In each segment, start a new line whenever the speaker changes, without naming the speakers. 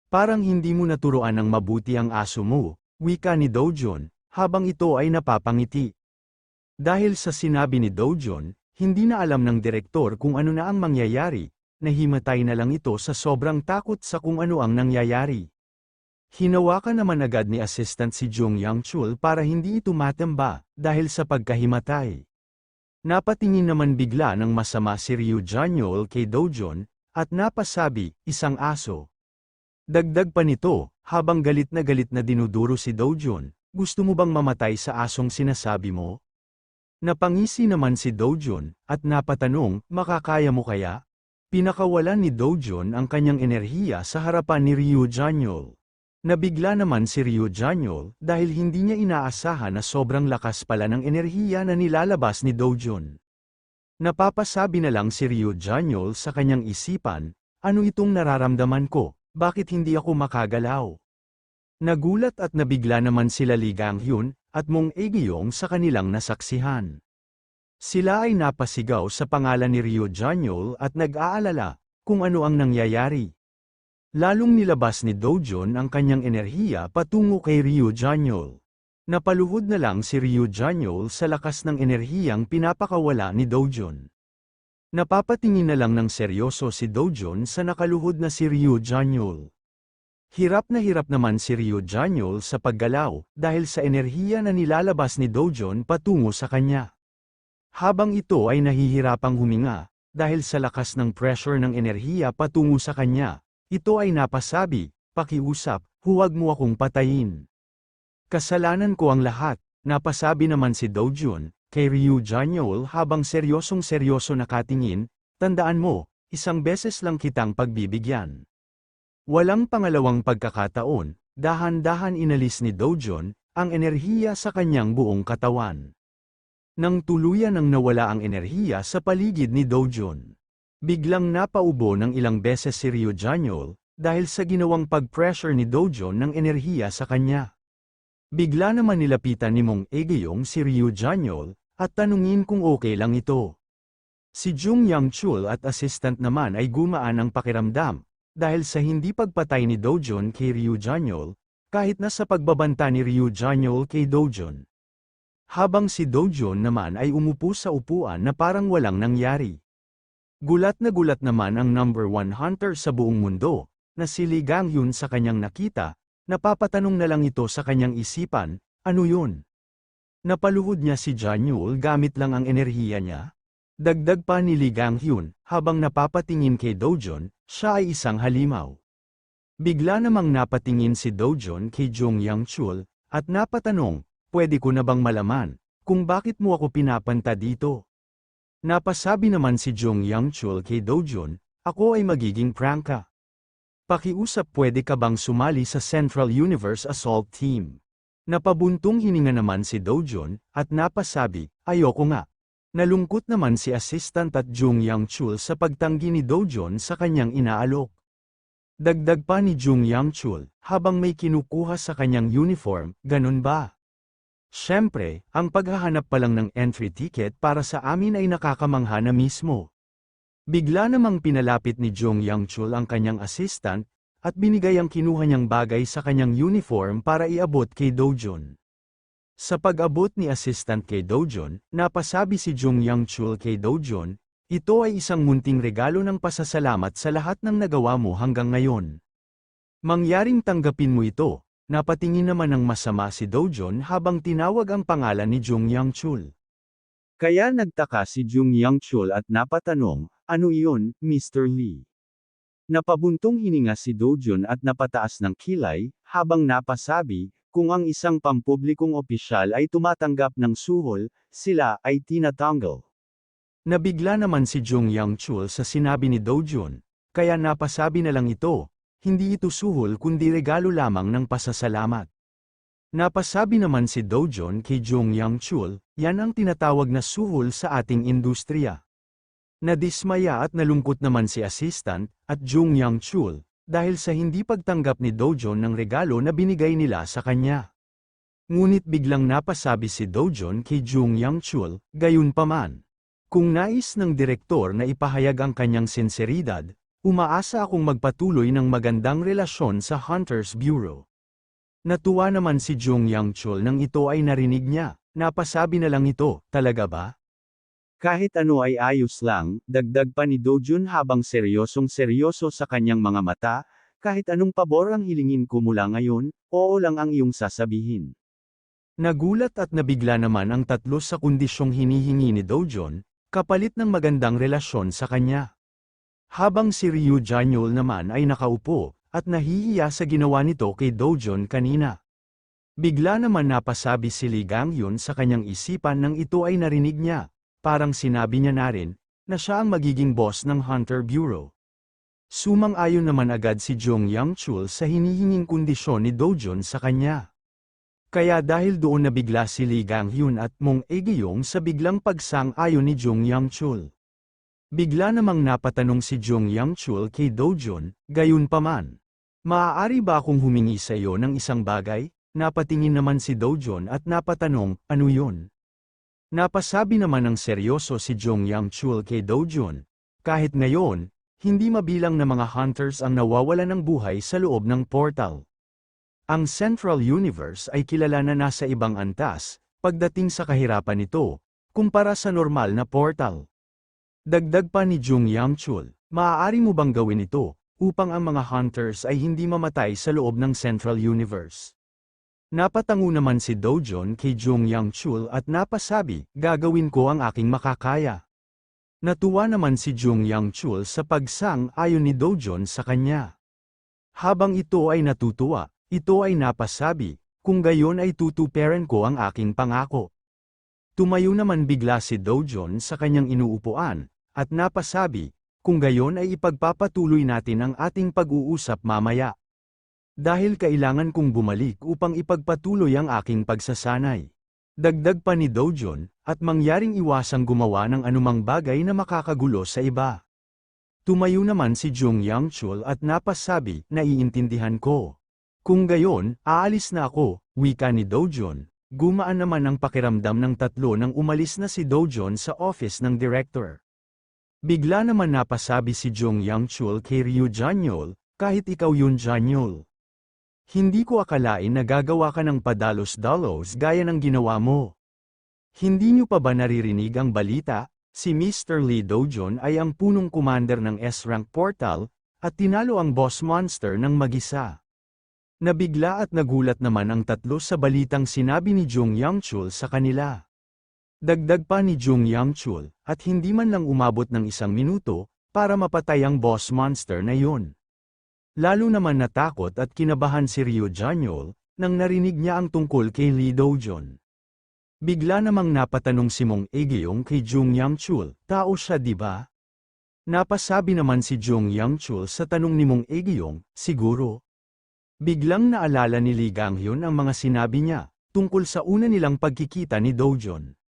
Parang hindi mo naturuan ng mabuti ang aso mo, wika ni Dojon, habang ito ay napapangiti. Dahil sa sinabi ni Dojon, hindi na alam ng direktor kung ano na ang mangyayari, nahimatay na lang ito sa sobrang takot sa kung ano ang nangyayari. Hinawakan naman agad ni assistant si Jung Yang-chul para hindi ito matamba, dahil sa pagkahimatay. Napatingin naman bigla ng masama si Ryu Janyol kay Dojon, at napasabi, isang aso. Dagdag pa nito, habang galit na dinuduro si Dojon, gusto mo bang mamatay sa asong sinasabi mo? Napangisi naman si Dojon, at napatanong, makakaya mo kaya? Pinakawalan ni Dojon ang kanyang enerhiya sa harapan ni Ryu Janyol. Nabigla naman si Ryu Janyol dahil hindi niya inaasahan na sobrang lakas pala ng enerhiya na nilalabas ni Dojon. Napapasabi na lang si Ryu Janyol sa kanyang isipan, ano itong nararamdaman ko? Bakit hindi ako makagalaw? Nagulat at nabigla naman sila Lee Gang-hyun at Mong Ae-gyong sa kanilang nasaksihan. Sila ay napasigaw sa pangalan ni Ryu Janyol at nag-aalala kung ano ang nangyayari. Lalong nilabas ni Dojon ang kanyang enerhiya patungo kay Ryu Janyol. Napaluhod na lang si Ryu Janyol sa lakas ng enerhiyang pinapakawala ni Dojon. Napapatingin na lang ng seryoso si Dojon sa nakaluhod na si Ryu Janyol. Hirap naman si Ryu Janyol sa paggalaw dahil sa enerhiya na nilalabas ni Dojon patungo sa kanya. Habang ito ay nahihirapang huminga dahil sa lakas ng pressure ng enerhiya patungo sa kanya, ito ay napasabi, pakiusap, huwag mo akong patayin. Kasalanan ko ang lahat, napasabi naman si Dojon kay Ryu Janyol habang seryosong-seryoso nakatingin, tandaan mo, isang beses lang kitang pagbibigyan. Walang pangalawang pagkakataon, dahan-dahan inalis ni Dojon ang enerhiya sa kanyang buong katawan. Nang tuluyan ang nawala ang enerhiya sa paligid ni Dojon. Biglang napaubo ng ilang beses si Ryu Janyol dahil sa ginawang pag-pressure ni Dojon ng enerhiya sa kanya. Bigla naman nilapitan ni Mong Ae-gyong si Ryu Janyol at tanungin kung okay lang ito. Si Jung Yang-chul at assistant naman ay gumaan ang pakiramdam dahil sa hindi pagpatay ni Dojon kay Ryu Janyol, kahit na sa pagbabanta ni Ryu Janyol kay Dojon. Habang si Dojon naman ay umupo sa upuan na parang walang nangyari. Gulat naman ang number 1 hunter sa buong mundo, na si Lee Gang-hyun sa kanyang nakita, napapatanong na lang ito sa kanyang isipan, ano yun? Napaluhod niya si Janyol gamit lang ang enerhiya niya? Dagdag pa ni Lee Gang-hyun, habang napapatingin kay Dojon, siya ay isang halimaw. Bigla namang napatingin si Dojon kay Jung Yang-chul, at napatanong, pwede ko na bang malaman, kung bakit mo ako pinapanta dito? Napasabi naman si Jung Yang-chul kay Dojon, ako ay magiging prangka. Pakiusap pwede ka bang sumali sa Central Universe Assault Team? Napabuntong hininga naman si Dojon, at napasabi, ayoko nga. Nalungkot naman si assistant at Jung Yang-chul sa pagtanggi ni Dojon sa kanyang inaalok. Dagdag pa ni Jung Yang-chul, habang may kinukuha sa kanyang uniform, ganun ba? Siyempre, ang paghahanap pa lang ng entry ticket para sa amin ay nakakamangha na mismo. Bigla namang pinalapit ni Jung Yang-chul ang kanyang assistant, at binigay ang kinuha niyang bagay sa kanyang uniform para iabot kay Dojon. Sa pag-abot ni assistant kay Dojon, napasabi si Jung Yang-chul kay Dojon, ito ay isang munting regalo ng pasasalamat sa lahat ng nagawa mo hanggang ngayon. Mangyaring tanggapin mo ito. Napatingin naman ng masama si Dojon habang tinawag ang pangalan ni Jung Yang-chul. Kaya nagtaka si Jung Yang-chul at napatanong, ano iyon, Mr. Lee? Napabuntong hininga si Dojon at napataas ng kilay, habang napasabi, kung ang isang pampublikong opisyal ay tumatanggap ng suhol, sila ay tinatanggal. Nabigla naman si Jung Yang-chul sa sinabi ni Dojon, kaya napasabi na lang ito. Hindi ito suhol kundi regalo lamang ng pasasalamat. Napasabi naman si Dojon kay Jung Yang-chul, yan ang tinatawag na suhol sa ating industriya. Nadismaya at nalungkot naman si assistant, at Jung Yang-chul, dahil sa hindi pagtanggap ni Dojon ng regalo na binigay nila sa kanya. Ngunit biglang napasabi si Dojon kay Jung Yang-chul, gayunpaman. Kung nais ng direktor na ipahayag ang kanyang sinseridad, Umaasa akong magpatuloy ng magandang relasyon sa Hunters Bureau. Natuwa naman si Jung Yang-chul nang ito ay narinig niya. Napasabi na lang ito, talaga ba? Kahit ano ay ayos lang, dagdag pa ni Do-jun habang seryosong-seryoso sa kanyang mga mata, kahit anong pabor ang hilingin ko mula ngayon, oo lang ang iyong sasabihin. Nagulat at nabigla naman ang tatlo sa kondisyong hinihingi ni Do-jun, kapalit ng magandang relasyon sa kanya. Habang si Ryu Janyol naman ay nakaupo, at nahihiya sa ginawa nito kay Do-jun kanina. Bigla naman napasabi si Lee Gang-hyun sa kanyang isipan nang ito ay narinig niya, parang sinabi niya na rin, na siya ang magiging boss ng Hunter Bureau. Sumang-ayon naman agad si Jung Yang-chul sa hinihinging kondisyon ni Do-jun sa kanya. Kaya dahil doon nabigla si Lee Gang-hyun at Mong Ae-gyong sa biglang pagsang-ayon ni Jung Yang-chul. Bigla namang napatanong si Jung Yang-chul kay Do-jun, gayunpaman. Maaari ba akong humingi sa iyo ng isang bagay? Napatingin naman si Do-jun at napatanong, ano yun? Napasabi naman ng seryoso si Jung Yang-chul kay Do-jun, kahit ngayon, hindi mabilang na mga hunters ang nawawalan ng buhay sa loob ng portal. Ang Central Universe ay kilala na nasa ibang antas, pagdating sa kahirapan nito, kumpara sa normal na portal. Dagdag pa ni Jung Yang-chul, maaari mo bang gawin ito, upang ang mga hunters ay hindi mamatay sa loob ng Central Universe? Napatango naman si Do-jun kay Jung Yang-chul at napasabi, gagawin ko ang aking makakaya. Natuwa naman si Jung Yang-chul sa pagsang-ayon ni Do-jun sa kanya. Habang ito ay natutuwa, ito ay napasabi, kung gayon ay tutuparan ko ang aking pangako. Tumayo naman bigla si Do-jun sa kanyang inuupuan, at napasabi, kung gayon ay ipagpapatuloy natin ang ating pag-uusap mamaya. Dahil kailangan kong bumalik upang ipagpatuloy ang aking pagsasanay. Dagdag pa ni Do-jun, at mangyaring iwasang gumawa ng anumang bagay na makakagulo sa iba. Tumayo naman si Jung Yang-chul at napasabi, naiintindihan ko. Kung gayon, aalis na ako, wika ni Do-jun. Gumaan naman ang pakiramdam ng tatlo nang umalis na si Do-jun sa office ng director. Bigla naman napasabi si Jung Yang-chul kay Ryu Janyol, kahit ikaw yun Janyol. Hindi ko akalain na gagawa ka ng padalos-dalos gaya ng ginawa mo. Hindi niyo pa ba naririnig ang balita? Si Mr. Lee Do-jun ay ang punong commander ng S-rank portal, at tinalo ang boss monster ng mag-isa. Nabigla at nagulat naman ang tatlo sa balitang sinabi ni Jung Yang-chul sa kanila. Dagdag pa ni Jung Yang-chul, at hindi man lang umabot ng 1 minuto, para mapatay ang boss monster na yun. Lalo naman natakot at kinabahan si Ryu Janyol, nang narinig niya ang tungkol kay Lee Do-jun. Bigla namang napatanong si Mong Ae-gyong kay Jung Yang-chul, tao siya di ba? Napasabi naman si Jung Yang-chul sa tanong ni Mong Ae-gyong, siguro. Biglang naalala ni Lee Gang-hyun ang mga sinabi niya, tungkol sa una nilang pagkikita ni Do-jun.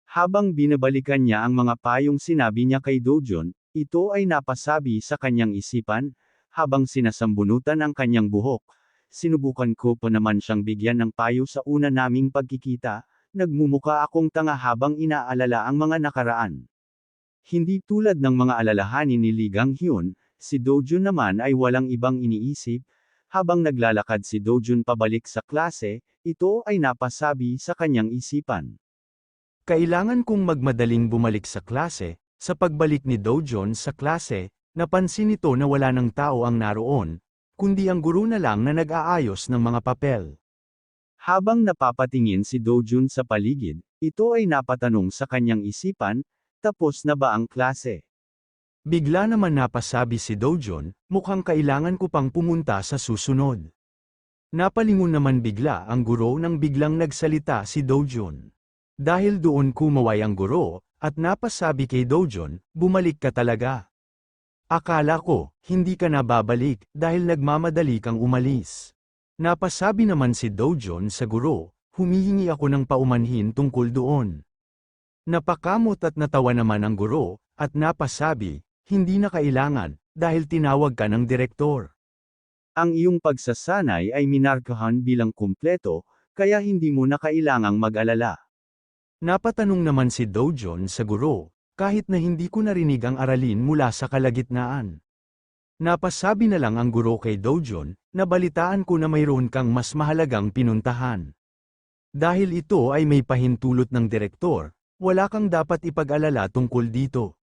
Habang binabalikan niya ang mga payong sinabi niya kay Do-jun, ito ay napasabi sa kanyang isipan, habang sinasambunutan ang kanyang buhok. Sinubukan ko pa naman siyang bigyan ng payo sa una naming pagkikita, nagmumuka akong tanga habang inaalala ang mga nakaraan. Hindi tulad ng mga alalahanin ni Lee Gang-hyun, si Do-jun naman ay walang ibang iniisip. Habang naglalakad si Do-jun pabalik sa klase, ito ay napasabi sa kanyang isipan. Kailangan kong magmadaling bumalik sa klase. Sa pagbalik ni Do-jun sa klase, napansin nito na wala ng tao ang naroon, kundi ang guro na lang na nag-aayos ng mga papel. Habang napapatingin si Do-jun sa paligid, ito ay napatanong sa kanyang isipan, tapos na ba ang klase? Bigla naman napasabi si Do-jun, mukhang kailangan ko pang pumunta sa susunod. Napalingon naman bigla ang guro nang biglang nagsalita si Do-jun. Dahil doon kumaway ang guro, at napasabi kay Do-jun, bumalik ka talaga. Akala ko, hindi ka na babalik, dahil nagmamadali kang umalis. Napasabi naman si Do-jun sa guro, humihingi ako ng paumanhin tungkol doon. Napakamot at natawa naman ang guro, at napasabi, hindi na kailangan, dahil tinawag ka ng direktor. Ang iyong pagsasanay ay minarkahan bilang kumpleto, kaya hindi mo na kailangang mag-alala. Napatanong naman si Do-jun sa guro, kahit na hindi ko narinig ang aralin mula sa kalagitnaan. Napasabi na lang ang guro kay Dojun, nabalitaan ko na mayroon kang mas mahalagang pinuntahan. Dahil ito ay may pahintulot ng direktor, wala kang dapat ipag-alala tungkol dito.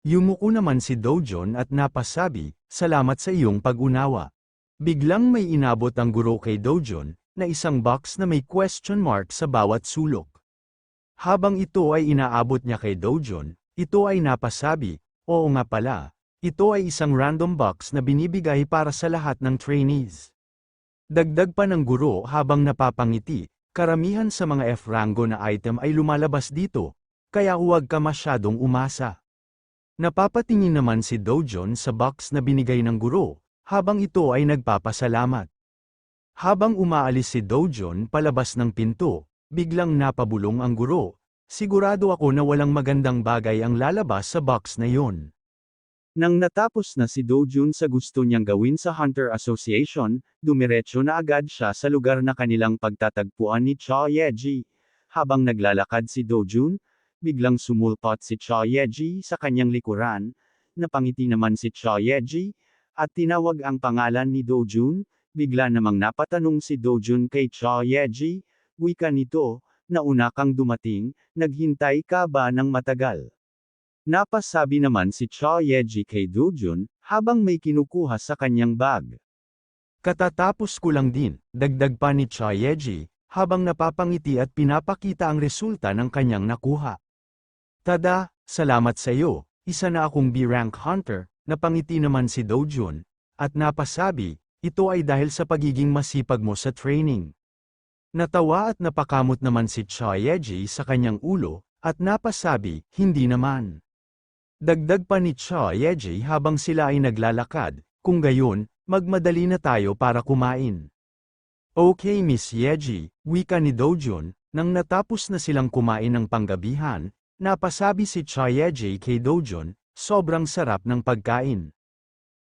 Yumuko naman si Dojun at napasabi, salamat sa iyong pag-unawa. Biglang may inabot ang guro kay Dojun, na isang box na may question mark sa bawat sulok. Habang ito ay inaabot niya kay Dojun, ito ay napasabi, oo nga pala, ito ay isang random box na binibigay para sa lahat ng trainees. Dagdag pa ng guro habang napapangiti, karamihan sa mga F-rango na item ay lumalabas dito, kaya huwag ka masyadong umasa. Napapatingin naman si Dojun sa box na binigay ng guro, habang ito ay nagpapasalamat. Habang umaalis si Dojun palabas ng pinto, biglang napabulong ang guro, sigurado ako na walang magandang bagay ang lalabas sa box na yon. Nang natapos na si Dojun sa gusto niyang gawin sa Hunter Association, dumiretso na agad siya sa lugar na kanilang pagtatagpuan ni Cha Yeji. Habang naglalakad si Dojun, biglang sumulpot si Cha Yeji sa kanyang likuran, napangiti naman si Cha Yeji, at tinawag ang pangalan ni Dojun, bigla namang napatanong si Dojun kay Cha Yeji, wika nito, nauna kang dumating, naghintay ka ba ng matagal? Napasabi naman si Cha Yeji kay Dojun, habang may kinukuha sa kanyang bag. Katatapos ko lang din, dagdag pa ni Cha Yeji, habang napapangiti at pinapakita ang resulta ng kanyang nakuha. Tada, salamat sa iyo, isa na akong B-rank hunter, napangiti naman si Dojun, at napasabi, ito ay dahil sa pagiging masipag mo sa training. Natawa at napakamot naman si Cha Yeji sa kanyang ulo, at napasabi, hindi naman. Dagdag pa ni Cha Yeji habang sila ay naglalakad, kung gayon, magmadali na tayo para kumain. Okay Miss Yeji, wika ni Dojun, nang natapos na silang kumain ng panggabihan, napasabi si Cha Yeji kay Dojun, sobrang sarap ng pagkain.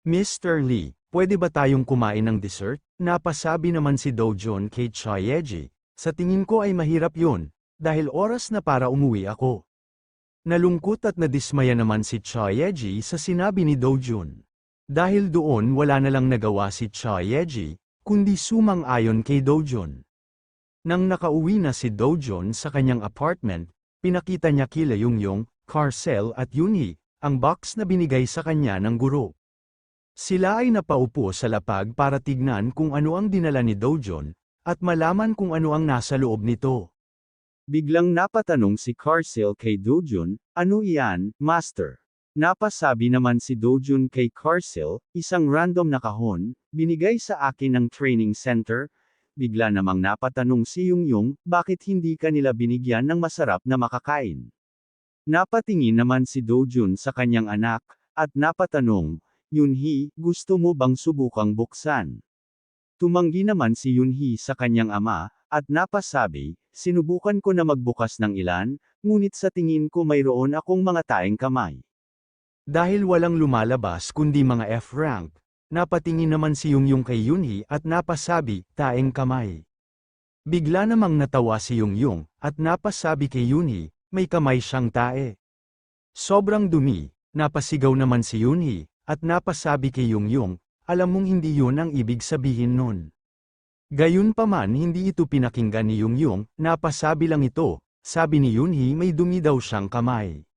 Mr. Lee, pwede ba tayong kumain ng dessert? Napasabi naman si Dojun kay Cha Yeji, sa tingin ko ay mahirap yun, dahil oras na para umuwi ako. Nalungkot at nadismaya naman si Cha Yeji sa sinabi ni Dojun. Dahil doon wala na lang nagawa si Cha Yeji, kundi sumang-ayon kay Dojun. Nang nakauwi na si Dojun sa kanyang apartment, pinakita niya kila Yungyong, Carcel at Yunhee, ang box na binigay sa kanya ng guro. Sila ay napaupo sa lapag para tignan kung ano ang dinala ni Dojun, at malaman kung ano ang nasa loob nito. Biglang napatanong si Carcel kay Dojun, ano iyan, Master? Napasabi naman si Dojun kay Carcel, isang random na kahon, binigay sa akin ng training center. Bigla namang napatanong si Yungyong, bakit hindi kanila binigyan ng masarap na makakain? Napatingin naman si Dojun sa kanyang anak, at napatanong, Yunhee, gusto mo bang subukang buksan? Tumanggi naman si Yunhee sa kanyang ama, at napasabi, sinubukan ko na magbukas ng ilan, ngunit sa tingin ko mayroon akong mga taeng kamay. Dahil walang lumalabas kundi mga F-rank, napatingin naman si Yungyong kay Yunhee at napasabi, taeng kamay. Bigla namang natawa si Yungyong, at napasabi kay Yunhee, may kamay siyang tae. Sobrang dumi, napasigaw naman si Yunhee, at napasabi kay Yungyong, alam mong hindi yun ang ibig sabihin nun. Gayunpaman hindi ito pinakinggan ni Yungyong, napasabi lang ito, sabi ni Yunhee may dumi daw siyang kamay.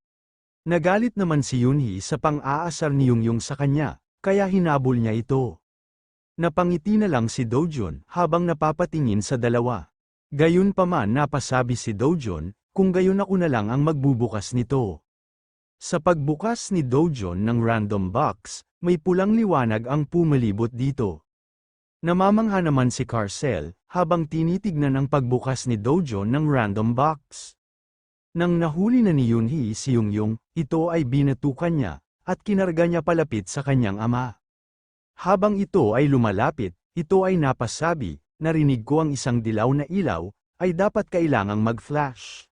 Nagalit naman si Yunhee sa pang-aasar ni Yungyong sa kanya, kaya hinabol niya ito. Napangiti na lang si Dojun habang napapatingin sa dalawa. Gayunpaman napasabi si Dojun, kung gayon ako na lang ang magbubukas nito. Sa pagbukas ni Dojun ng random box, may pulang liwanag ang pumalibot dito. Namamangha naman si Carcel, habang tinitignan ang pagbukas ni Dojun ng random box. Nang nahuli na ni Yunhee si Yungyong, ito ay binatukan niya, at kinarga niya palapit sa kanyang ama. Habang ito ay lumalapit, ito ay napasabi, narinig ko ang isang dilaw na ilaw, ay dapat kailangang mag-flash.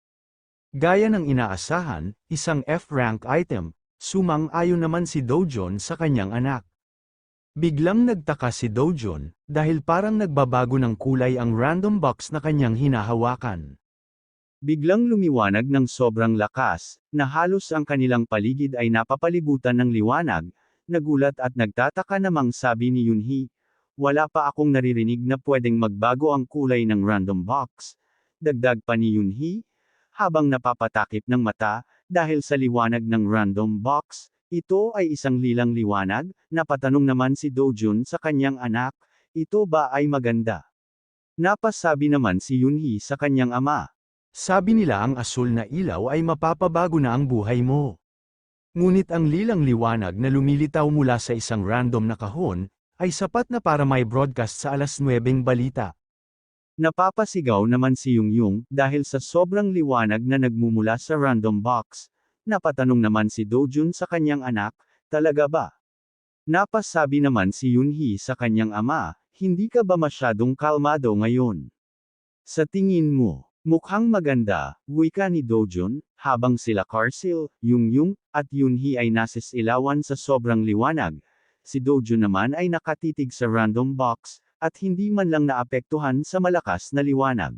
Gaya ng inaasahan, isang F-rank item, sumang-ayon naman si Dojun sa kanyang anak. Biglang nagtaka si Dojun, dahil parang nagbabago ng kulay ang random box na kanyang hinahawakan. Biglang lumiwanag ng sobrang lakas, na halos ang kanilang paligid ay napapalibutan ng liwanag, Nagulat at nagtataka namang sabi ni Yunhee. Wala pa akong naririnig na pwedeng magbago ang kulay ng random box. Dagdag pa ni Yunhee, habang napapatakip ng mata, dahil sa liwanag ng random box, ito ay isang lilang liwanag, napatanong naman si Dojun sa kanyang anak, ito ba ay maganda? Napasabi naman si Yunhee sa kanyang ama. Sabi nila ang asul na ilaw ay mapapabago na ang buhay mo. Ngunit ang lilang liwanag na lumilitaw mula sa isang random na kahon, ay sapat na para may broadcast sa 9:00 balita. Napapasigaw naman si Yungyung dahil sa sobrang liwanag na nagmumula sa random box. Napatanong naman si Dojun sa kanyang anak, talaga ba? Napasabi naman si Yunhee sa kanyang ama, hindi ka ba masyadong kalmado ngayon? Sa tingin mo, mukhang maganda, wika ni Dojun, habang sila Karsil, Yungyung, at Yunhee ay nasisilawan sa sobrang liwanag. Si Dojun naman ay nakatitig sa random box, at hindi man lang naapektuhan sa malakas na liwanag.